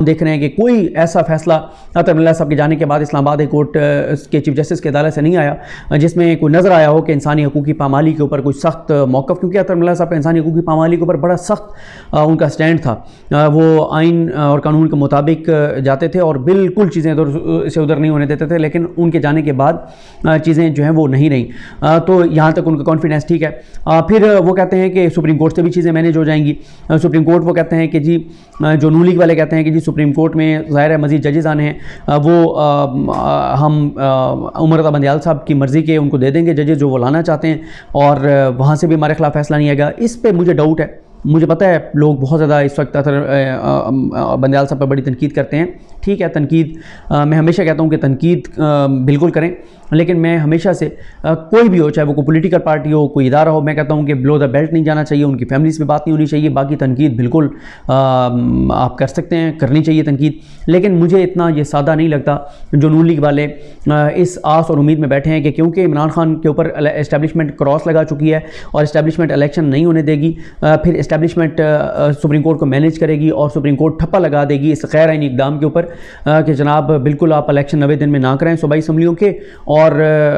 دیکھ رہے ہیں کہ کوئی ایسا فیصلہ عطا اللہ صاحب کے جانے کے بعد اسلام آباد کورٹ کے چیف جسٹس کی عدالت سے نہیں آیا جس میں کوئی نظر آیا ہو کہ انسانی حقوق کی پامالی کے اوپر کوئی سخت موقف، کیونکہ عطا اللہ صاحب کا انسانی حقوق کی پامالی کے اوپر بڑا سخت ان کا سٹینڈ تھا، وہ آئین اور قانون کے مطابق جاتے تھے اور بالکل چیزیں ادھر سے ادھر نہیں ہونے دیتے تھے، لیکن ان کے جانے کے بعد چیزیں جو ہیں وہ نہیں رہیں، تو یہاں تک ان کا کانفیڈنس ٹھیک ہے۔ پھر وہ کہتے ہیں کہ سپریم کورٹ سے بھی چیزیں مینیج ہو جائیں گی۔ سپریم کورٹ وہ کہتے ہیں کہ جی جو نون لیگ والے کہتے ہیں کہ جی سپریم کورٹ میں ظاہر ہے مزید ججز آنے ہیں، وہ ہم عمر عطا بندیال صاحب کی مرضی کے ان کو دے دیں گے ججز جو وہ لانا چاہتے ہیں، اور وہاں سے بھی ہمارے خلاف فیصلہ نہیں آئے گا۔ اس پہ مجھے ڈاؤٹ ہے، مجھے پتہ ہے لوگ بہت زیادہ اس وقت بندیال صاحب پر بڑی تنقید کرتے ہیں، ٹھیک ہے تنقید، میں ہمیشہ کہتا ہوں کہ تنقید بالکل کریں، لیکن میں ہمیشہ سے کوئی بھی ہو، چاہے وہ کوئی پولیٹیکل پارٹی ہو، کوئی ادارہ ہو، میں کہتا ہوں کہ بلو دا بیلٹ نہیں جانا چاہیے، ان کی فیملیز پہ بات نہیں ہونی چاہیے، باقی تنقید بالکل آپ کر سکتے ہیں، کرنی چاہیے تنقید، لیکن مجھے اتنا یہ سادہ نہیں لگتا جو نون لیگ والے اس آس اور امید میں بیٹھے ہیں کہ کیونکہ عمران خان کے اوپر اسٹیبلشمنٹ کراس لگا چکی ہے اور اسٹیبلشمنٹ الیکشن نہیں ہونے دے گی، پھر اسٹیبلشمنٹ سپریم کورٹ کو مینیج کرے گی اور سپریم کورٹ ٹھپا لگا دے گی اس غیر آئینی اقدام کے اوپر کہ جناب بالکل آپ الیکشن 90 دن میں نہ کریں صوبائی اسمبلیوں کے اور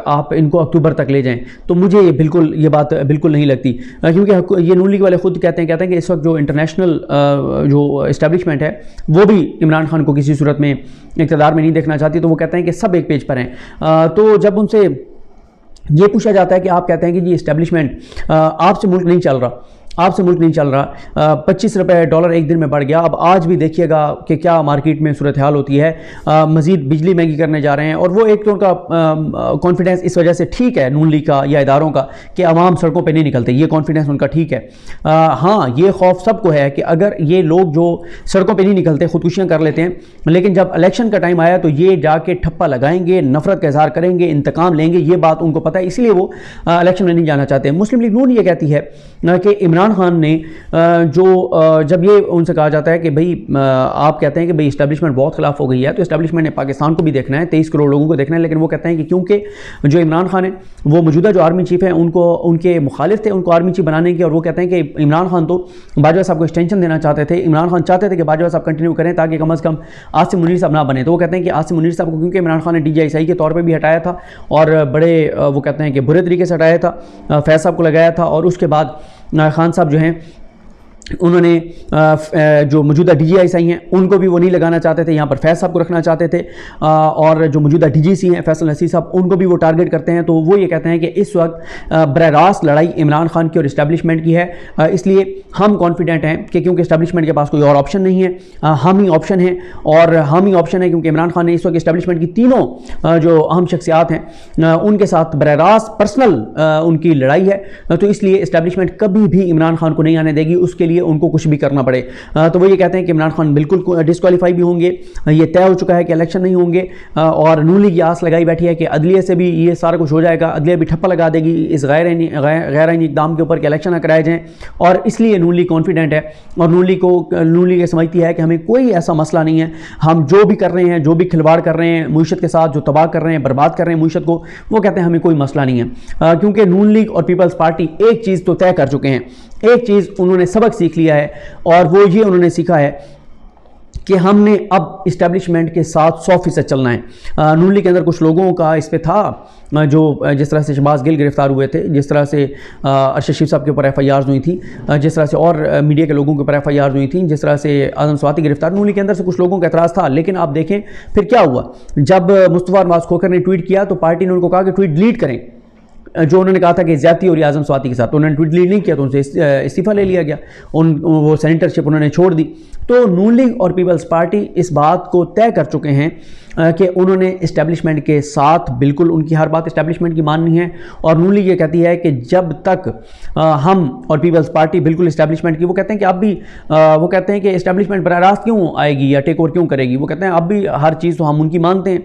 آپ ان کو اکتوبر تک لے جائیں، تو مجھے یہ بات بالکل نہیں لگتی، کیونکہ یہ نون لیگ والے خود کہتے ہیں کہ اس وقت جو انٹرنیشنل جو اسٹیبلشمنٹ ہے وہ بھی عمران خان کو کسی صورت میں اقتدار میں نہیں دیکھنا چاہتی، تو وہ کہتے ہیں کہ سب ایک پیج پر ہیں۔ تو جب ان سے یہ پوچھا جاتا ہے کہ آپ کہتے ہیں کہ جی اسٹیبلشمنٹ آپ سے ملک نہیں چل رہا، آپ سے ملک نہیں چل رہا، 25 روپے ڈالر ایک دن میں بڑھ گیا، اب آج بھی دیکھیے گا کہ کیا مارکیٹ میں صورتحال ہوتی ہے، مزید بجلی مہنگی کرنے جا رہے ہیں، اور وہ ایک تو ان کا کانفیڈنس اس وجہ سے ٹھیک ہے نون لیگ کا یا اداروں کا کہ عوام سڑکوں پہ نہیں نکلتے، یہ کانفیڈنس ان کا ٹھیک ہے۔ ہاں یہ خوف سب کو ہے کہ اگر یہ لوگ جو سڑکوں پہ نہیں نکلتے خودکشیاں کر لیتے ہیں، لیکن جب الیکشن کا ٹائم آیا تو یہ جا کے ٹھپا لگائیں گے، نفرت کا اظہار کریں گے، انتقام لیں گے، یہ بات ان کو پتہ ہے، اس لیے وہ الیکشن میں نہیں جانا چاہتے۔ مسلم لیگ نون یہ کہتی ہے کہ عمران خان نے جو جب یہ ان سے کہا جاتا ہے کہ بھئی آپ کہتے ہیں کہ بھئی اسٹیبلشمنٹ بہت خلاف ہو گئی ہے، تو اسٹیبلشمنٹ نے پاکستان کو بھی دیکھنا ہے، 23 کروڑ لوگوں کو دیکھنا ہے، لیکن وہ کہتے ہیں کہ کیونکہ جو عمران خان ہیں وہ موجودہ جو آرمی چیف ہیں ان کے مخالف تھے ان کو آرمی چیف بنانے کی، اور وہ کہتے ہیں کہ عمران خان تو باجوہ صاحب کو ایکسٹینشن دینا چاہتے تھے، عمران خان چاہتے تھے کہ باجوہ صاحب کنٹینیو کریں تاکہ کم از کم عاصم منیر صاحب نہ بنے، تو وہ کہتے ہیں کہ عاصم منیر صاحب کو کیونکہ عمران خان نے DGI کے طور پہ بھی ہٹایا تھا اور بڑے وہ کہتے ہیں کہ برے طریقے سے ہٹایا تھا، فیض صاحب کو لگایا تھا، اور اس کے بعد خان صاحب جو ہیں انہوں نے جو موجودہ DGI ہیں ان کو بھی وہ نہیں لگانا چاہتے تھے، یہاں پر فیض صاحب کو رکھنا چاہتے تھے، اور جو موجودہ DGC ہیں فیصل نصیر صاحب ان کو بھی وہ ٹارگٹ کرتے ہیں، تو وہ یہ کہتے ہیں کہ اس وقت براہ راست لڑائی عمران خان کی اور اسٹیبلشمنٹ کی ہے، اس لیے ہم کانفیڈنٹ ہیں کہ کیونکہ اسٹیبلشمنٹ کے پاس کوئی اور آپشن نہیں ہے، ہم ہی آپشن ہیں، اور ہم ہی آپشن ہے کیونکہ عمران خان نے اس وقت اسٹیبلشمنٹ کی تینوں جو اہم شخصیات ہیں ان کے ساتھ براہ راست پرسنل ان کی لڑائی ہے، تو اس لیے اسٹیبلشمنٹ کبھی بھی عمران خان کو نہیں آنے دے گی، اس کے لیے ان کو کچھ بھی کرنا پڑے۔ تو وہ یہ کہتے ہیں کہ عمران خان بالکل ڈسکوالیفائی بھی ہوں گے، یہ طے ہو چکا ہے کہ الیکشن نہیں ہوں گے، اور نون لیگ یہ آس لگائی بیٹھی ہے کہ عدلیہ سے بھی یہ سارا کچھ ہو جائے گا، عدلیہ بھی ٹھپا لگا دے گی اس غیر آئینی اقدام کے اوپر کہ الیکشن نہ کرائے جائیں، اور اس لیے نون لیگ کانفیڈنٹ ہے، اور نون لیگ یہ سمجھتی ہے کہ ہمیں کوئی ایسا مسئلہ نہیں ہے، ہم جو بھی کر رہے ہیں، جو بھی کھلواڑ کر رہے ہیں معیشت کے ساتھ، جو تباہ کر رہے ہیں، برباد کر رہے ہیں معیشت کو، وہ کہتے ہیں ہمیں کوئی مسئلہ نہیں ہے، کیونکہ نون لیگ اور پیپلز پارٹی ایک چیز تو طے کر چکے ہیں، ایک چیز انہوں نے سبق سیکھ لیا ہے، اور وہ یہ انہوں نے سیکھا ہے کہ ہم نے اب اسٹیبلشمنٹ کے ساتھ 100% چلنا ہے۔ نون لیگ کے اندر کچھ لوگوں کا اس پہ تھا جو جس طرح سے شہباز گل گرفتار ہوئے تھے، جس طرح سے ارشد شریف صاحب کے اوپر FIRs ہوئی تھیں، جس طرح سے اور میڈیا کے لوگوں کے اوپر FIRs ہوئی تھیں، جس طرح سے اعظم سواتی گرفتار، نون لیگ کے اندر سے کچھ لوگوں کا اعتراض تھا، لیکن آپ دیکھیں پھر کیا ہوا، جب مصطفیٰ نواز کھوکھر نے ٹویٹ کیا تو پارٹی نے ان کو کہا کہ ٹویٹ ڈیلیٹ کریں، جو انہوں نے کہا تھا کہ زیادتی ہو رہی ہے اعظم سواتی کے ساتھ، تو انہوں نے ٹویٹ ڈیلیٹ نہیں کیا، تو ان سے استعفیٰ لے لیا گیا، وہ سینیٹرشپ انہوں نے چھوڑ دی۔ تو نون لیگ اور پیپلز پارٹی اس بات کو طے کر چکے ہیں کہ انہوں نے اسٹیبلشمنٹ کے ساتھ بالکل ان کی ہر بات اسٹیبلشمنٹ کی ماننی ہے، اور نون لیگ یہ کہتی ہے کہ جب تک ہم اور پیپلز پارٹی بالکل اسٹیبلشمنٹ کی، وہ کہتے ہیں کہ اب بھی وہ کہتے ہیں کہ اسٹیبلشمنٹ براہ راست کیوں آئے گی یا ٹیک اوور کیوں کرے گی، وہ کہتے ہیں اب بھی ہر چیز تو ہم ان کی مانتے ہیں،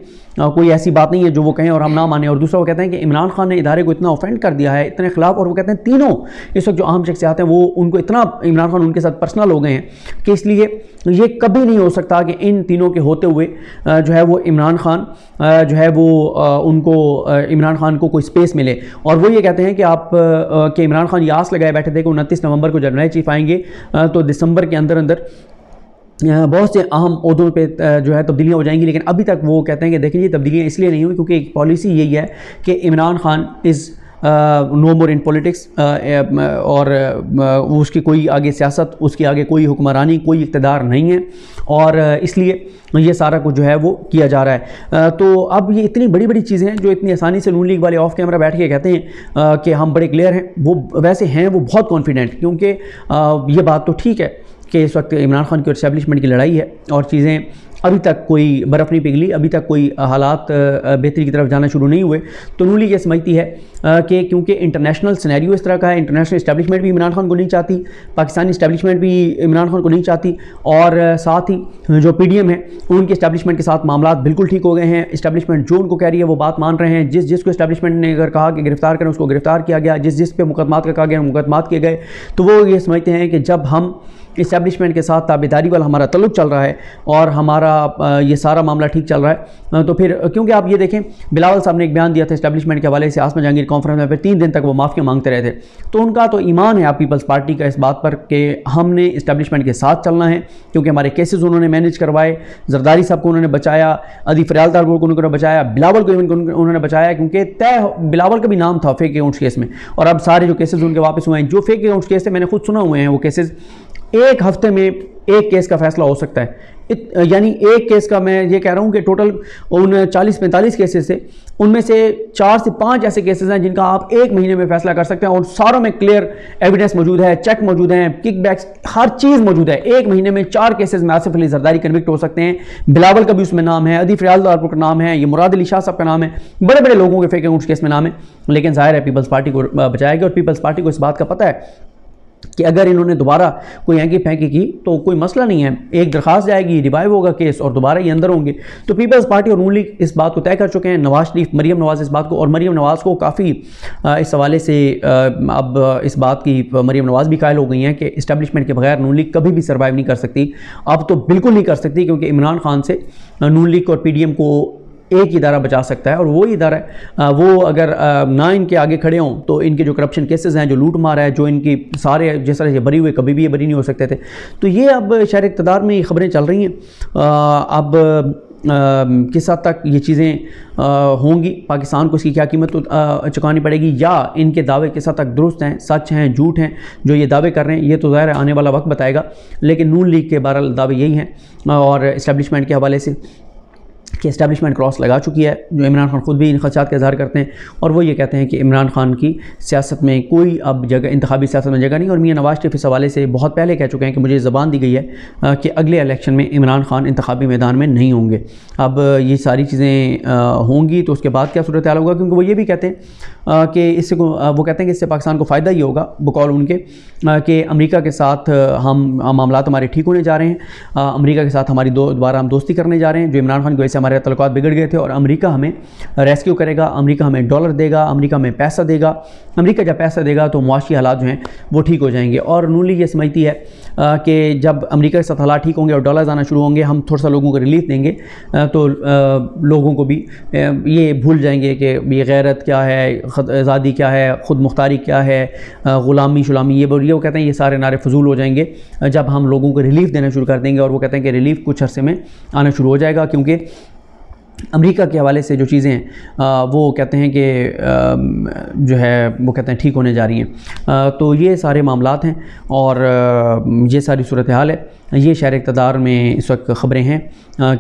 کوئی ایسی بات نہیں ہے جو وہ کہیں اور ہم نہ مانیں، اور دوسرا وہ کہتے ہیں کہ عمران خان نے ادارے کو اتنا اوفینڈ کر دیا ہے، اتنے خلاف، اور وہ کہتے ہیں تینوں اس وقت جو اہم شخصیات ہیں وہ ان کو اتنا عمران خان ان کے ساتھ پرسنل ہو گئے ہیں کہ اس لیے یہ کبھی نہیں ہو سکتا کہ ان تینوں کے ہوتے ہوئے جو ہے وہ عمران خان جو ہے وہ ان کو عمران خان کو کوئی سپیس ملے، اور وہ یہ کہتے ہیں کہ آپ کہ عمران خان یہ آس لگائے بیٹھے تھے کہ 29 نومبر کو جب نئے چیف آئیں گے تو دسمبر کے اندر بہت سے اہم عہدوں پہ جو ہے تبدیلیاں ہو جائیں گی، لیکن ابھی تک وہ کہتے ہیں کہ دیکھیں یہ تبدیلیاں اس لیے نہیں ہوئی کیونکہ ایک پالیسی یہی ہے کہ عمران خان از نو مور ان پولیٹکس، اور اس کی کوئی آگے سیاست، اس کی آگے کوئی حکمرانی، کوئی اقتدار نہیں ہے، اور اس لیے یہ سارا کچھ جو ہے وہ کیا جا رہا ہے۔ تو اب یہ اتنی بڑی بڑی چیزیں ہیں جو اتنی آسانی سے نون لیگ والے آف کیمرہ بیٹھ کے کہتے ہیں کہ ہم بڑے کلیئر ہیں، وہ ویسے ہیں وہ بہت کانفیڈنٹ، کیونکہ یہ بات تو ٹھیک ہے کہ اس وقت عمران خان کی اور اسٹیبلشمنٹ کی لڑائی ہے اور چیزیں ابھی تک کوئی برف نہیں پگھلی، ابھی تک کوئی حالات بہتری کی طرف جانا شروع نہیں ہوئے۔ تو نون لیگ یہ سمجھتی ہے کہ کیونکہ انٹرنیشنل سینیریو اس طرح کا ہے، انٹرنیشنل اسٹیبلشمنٹ بھی عمران خان کو نہیں چاہتی، پاکستانی اسٹیبلشمنٹ بھی عمران خان کو نہیں چاہتی، اور ساتھ ہی جو پی ڈی ایم ہے ان کے اسٹیبلشمنٹ کے ساتھ معاملات بالکل ٹھیک ہو گئے ہیں۔ اسٹیبلشمنٹ جو ان کو کہہ رہی ہے وہ بات مان رہے ہیں، جس کو اسٹیبلشمنٹ نے اگر کہا کہ گرفتار کریں اس کو گرفتار کیا گیا، جس پہ مقدمات کا کہا گیا مقدمات کیے گئے۔ تو وہ یہ سمجھتے ہیں کہ جب ہم اسٹیبلشمنٹ کے ساتھ تابعداری والا ہمارا تعلق چل رہا ہے اور ہمارا یہ سارا معاملہ ٹھیک چل رہا ہے، تو پھر کیونکہ آپ یہ دیکھیں بلاول صاحب نے ایک بیان دیا تھا اسٹیبلشمنٹ کے حوالے سے عاصمہ جہانگیر کانفرنس میں، پھر 3 دن تک وہ معافیاں مانگتے رہے تھے۔ تو ان کا تو ایمان ہے آپ پیپلز پارٹی کا اس بات پر کہ ہم نے اسٹیبلشمنٹ کے ساتھ چلنا ہے، کیونکہ ہمارے کیسز انہوں نے مینیج کروائے، زرداری صاحب کو انہوں نے بچایا، ادی فریال دار کو انہوں نے بچایا، بلاول کو انہوں نے بچایا، کیونکہ بلاول کا بھی نام تھا فیک اکاؤنٹس کیس میں، اور اب سارے جو کیسز ان کے واپس ہوئے ہیں، جو فیک اکاؤنٹس کیس تھے میں نے خود سنا ہوئے ہیں، وہ کیسز ایک ہفتے میں ایک کیس کا فیصلہ ہو سکتا ہے، یعنی ایک کیس کا میں یہ کہہ رہا ہوں کہ ٹوٹل ان 40-45 کیسز سے ان میں سے 4 سے 5 ایسے کیسز ہیں جن کا آپ 1 مہینے میں فیصلہ کر سکتے ہیں، اور ساروں میں کلیئر ایویڈنس موجود ہے، چیک موجود ہیں، کک بیکس، ہر چیز موجود ہے۔ 1 مہینے میں 4 کیسز میں آصف علی زرداری کنوکٹ ہو سکتے ہیں، بلاول کا بھی اس میں نام ہے، ادی فریال دار کا نام ہے، یہ مراد علی شاہ صاحب کا نام ہے، بڑے بڑے لوگوں کے فیک اکاؤنٹس کیس میں نام ہے، لیکن ظاہر ہے پیپلز پارٹی کو بچایا گیا، اور پیپلز پارٹی کو اس بات کا پتہ ہے کہ اگر انہوں نے دوبارہ کوئی اینکی پھینکی کی تو کوئی مسئلہ نہیں ہے، ایک درخواست جائے گی، ریوائیو ہوگا کیس اور دوبارہ یہ اندر ہوں گے۔ تو پیپلز پارٹی اور نون لیگ اس بات کو طے کر چکے ہیں، نواز شریف، مریم نواز اس بات کو، اور مریم نواز کو کافی اس حوالے سے اب اس بات کی مریم نواز بھی قائل ہو گئی ہیں کہ اسٹیبلشمنٹ کے بغیر نون لیگ کبھی بھی سروائیو نہیں کر سکتی، اب تو بالکل نہیں کر سکتی، کیونکہ عمران خان سے نون لیگ اور پی ڈی ایم کو ایک ادارہ بچا سکتا ہے، اور وہی ادارہ ہے، وہ اگر نہ ان کے آگے کھڑے ہوں تو ان کے جو کرپشن کیسز ہیں، جو لوٹ مار ہے، جو ان کی سارے جس طرح سے بری ہوئے کبھی بھی یہ بری نہیں ہو سکتے تھے۔ تو یہ اب شہر اقتدار میں یہ خبریں چل رہی ہیں، اب کس حد تک یہ چیزیں ہوں گی، پاکستان کو اس کی کیا قیمت چکانی پڑے گی، یا ان کے دعوے کس حد تک درست ہیں، سچ ہیں، جھوٹ ہیں جو یہ دعوے کر رہے ہیں، یہ تو ظاہر ہے آنے والا وقت بتائے گا۔ لیکن نون لیگ کے بہرحال دعوے یہی ہیں، اور اسٹیبلشمنٹ کے حوالے سے کہ اسٹیبلشمنٹ کراس لگا چکی ہے، جو عمران خان خود بھی ان خدشات کا اظہار کرتے ہیں، اور وہ یہ کہتے ہیں کہ عمران خان کی سیاست میں کوئی اب جگہ، انتخابی سیاست میں جگہ نہیں، اور میاں نواز شریف اس حوالے سے بہت پہلے کہہ چکے ہیں کہ مجھے زبان دی گئی ہے کہ اگلے الیکشن میں عمران خان انتخابی میدان میں نہیں ہوں گے۔ اب یہ ساری چیزیں ہوں گی تو اس کے بعد کیا صورتحال ہوگا، کیونکہ وہ یہ بھی کہتے ہیں کہ اس سے وہ کہتے ہیں کہ اس سے پاکستان کو فائدہ ہی ہوگا، بقول ان کے کہ امریکہ کے ساتھ ہم معاملات ہمارے ٹھیک ہونے جا رہے ہیں، امریکہ کے ساتھ ہماری دوبارہ ہم دوستی کرنے جا رہے ہیں، جو عمران خان کی وجہ سے ہمارے تعلقات بگڑ گئے تھے، اور امریکہ ہمیں ریسکیو کرے گا، امریکہ ہمیں ڈالر دے گا، امریکہ ہمیں پیسہ دے گا، امریکہ جب پیسہ دے گا تو معاشی حالات جو ہیں وہ ٹھیک ہو جائیں گے۔ اور نون لیگ یہ سمجھتی ہے کہ جب امریکہ کے ساتھ حالات ٹھیک ہوں گے اور ڈالرز آنا شروع ہوں گے، ہم تھوڑا سا لوگوں کو ریلیف دیں گے تو لوگوں کو بھی یہ بھول جائیں گے کہ یہ غیرت کیا ہے، آزادی کیا ہے، خود مختاری کیا ہے، غلامی شلامی، یہ وہ کہتے ہیں یہ سارے نعرے فضول ہو جائیں گے جب ہم لوگوں کو ریلیف دینا شروع کر دیں گے۔ اور وہ کہتے ہیں کہ ریلیف کچھ عرصے میں آنا شروع ہو جائے گا، کیونکہ امریکہ کے حوالے سے جو چیزیں ہیں وہ کہتے ہیں کہ جو ہے وہ کہتے ہیں ٹھیک ہونے جا رہی ہیں۔ تو یہ سارے معاملات ہیں اور یہ ساری صورتحال ہے۔ یہ شہر اقتدار میں اس وقت خبریں ہیں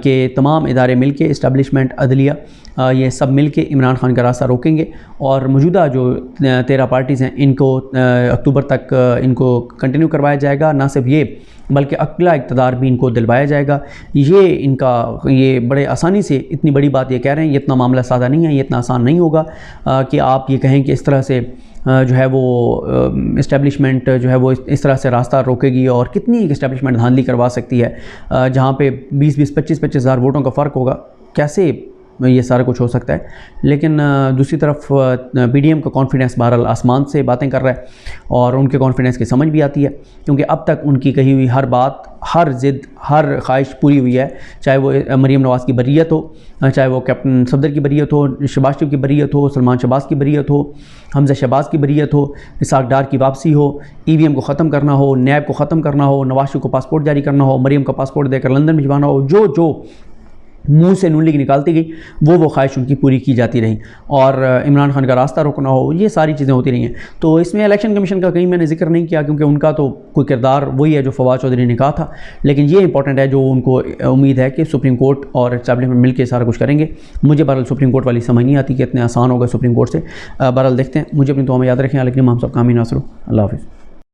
کہ تمام ادارے مل کے، اسٹیبلشمنٹ، عدلیہ، یہ سب مل کے عمران خان کا راستہ روکیں گے، اور موجودہ جو 13 پارٹیز ہیں ان کو اکتوبر تک ان کو کنٹینیو کروایا جائے گا، نہ صرف یہ بلکہ اگلا اقتدار بھی ان کو دلوایا جائے گا۔ یہ ان کا یہ بڑے آسانی سے اتنی بڑی بات یہ کہہ رہے ہیں، یہ اتنا معاملہ سادہ نہیں ہے، یہ اتنا آسان نہیں ہوگا کہ آپ یہ کہیں کہ اس طرح سے جو ہے وہ اسٹیبلشمنٹ جو ہے وہ اس طرح سے راستہ روکے گی، اور کتنی ایک اسٹیبلشمنٹ دھاندلی کروا سکتی ہے جہاں پہ 20-25 ہزار ووٹوں کا فرق ہوگا، کیسے یہ سارا کچھ ہو سکتا ہے. لیکن دوسری طرف پی ڈی ایم کا کانفیڈنس بہرحال آسمان سے باتیں کر رہا ہے اور ان کے کانفیڈنس کی سمجھ بھی آتی ہے کیونکہ اب تک ان کی کہی ہوئی ہر بات، ہر ضد، ہر خواہش پوری ہوئی ہے، چاہے وہ مریم نواز کی بریت ہو، چاہے وہ کیپٹن صفدر کی بریت ہو، شہباز شریف کی بریت ہو، سلمان شہباز کی بریت ہو، حمزہ شہباز کی بریت ہو، اسحاق ڈار کی واپسی ہو، ای وی ایم کو ختم کرنا ہو، نیب کو ختم کرنا ہو، نواز شریف کو پاسپورٹ جاری کرنا ہو، مریم کا پاسپورٹ دے کر لندن بھجوانا ہو، جو منہ سے نون لیگ نکالتی گئی وہ خواہش ان کی پوری کی جاتی رہی، اور عمران خان کا راستہ روکنا ہو، یہ ساری چیزیں ہوتی رہی ہیں. تو اس میں الیکشن کمیشن کا کہیں میں نے ذکر نہیں کیا کیونکہ ان کا تو کوئی کردار وہی ہے جو فواد چودھری نے کہا تھا، لیکن یہ امپورٹنٹ ہے جو ان کو امید ہے کہ سپریم کورٹ اور اسٹیبلشمنٹ مل کے سارا کچھ کریں گے. مجھے بہرحال سپریم کورٹ والی سمجھ نہیں آتی کہ اتنے آسان ہوگا سپریم کورٹ سے. بہرحال دیکھتے ہیں. مجھے اپنی دعا میں یاد رکھیں. لیکن ہم سب کا آمین. اللہ حافظ.